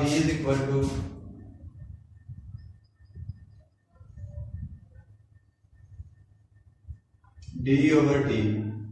v is equal to d over t،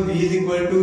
v is equal to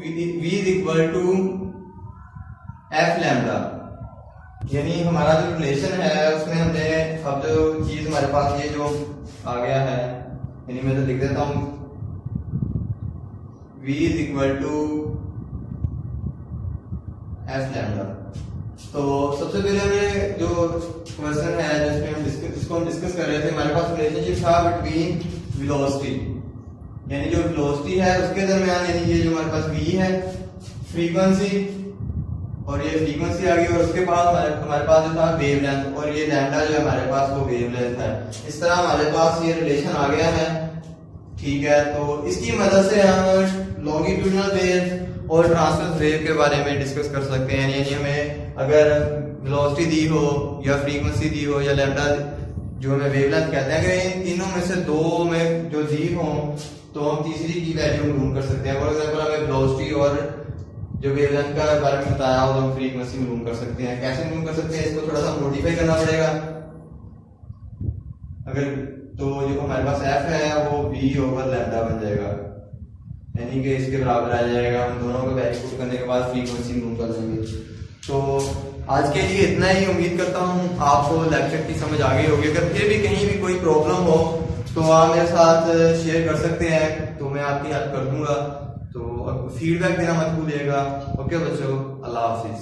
v is equal to F lambda, यानी हमारा जो relation है उसमें हमने अब जो चीज हमारे पास ये जो आ गया है, यानी मैं तो लिख देता हूँ v is equal to F lambda. तो सबसे पहले हमें जो क्वेश्चन है जिसको हम डिस्कस कर रहे थे, हमारे पास रिलेशनशिप था बिटवीन वेलोसिटी, यानी जो वेलोसिटी है उसके दरमियान, यानी ये जो हमारे पास v है फ्रीक्वेंसी, और ये फ्रीक्वेंसी आ गई, और उसके बाद हमारे पास जो था वेवलेंथ, और ये लैम्डा जो है हमारे पास वो वेवलेंथ है। इस तरह हमारे पास ये रिलेशन आ गया है, ठीक है। तो इसकी मदद से हम लॉन्गिट्यूडिनल वेव और ट्रांसवर्स वेव के बारे में डिस्कस कर सकते हैं। यानी हमें अगर वेलोसिटी दी हो या फ्रीक्वेंसी दी हो या लैम्डा जो हमें वेवलेंथ कहते हैं, अगर इन तीनों में से दो में जो दी हो तो हम तीसरी की वैल्यू ढूंढ कर सकते हैं। फॉर एग्जांपल हमें वेलोसिटी और जो वेवलेंथ का बारे में बताया हो तो हम फ्रीक्वेंसी ढूंढ कर सकते हैं। कैसे ढूंढ कर सकते हैं, इसको थोड़ा सा मॉडिफाई करना पड़ेगा। अगर तो जो हमारे पास f है वो v ओवर लैम्डा बन जाएगा, यानी कि इसके बराबर आ जाएगा। हम दोनों को वैल्यू पुट करने के बाद फ्रीक्वेंसी ढूंढ कर लेंगे। तो आज के लिए इतना ही, उम्मीद करता हूँ आपको लेक्चर की समझ आ गई होगी। अगर फिर भी कहीं भी कोई प्रॉब्लम हो तो आप मेरे साथ शेयर कर सकते हैं, तो मैं आपकी हेल्प कर दूंगा। तो फीडबैक देना मत भूलिएगा। ओके बच्चों, अल्लाह हाफिज।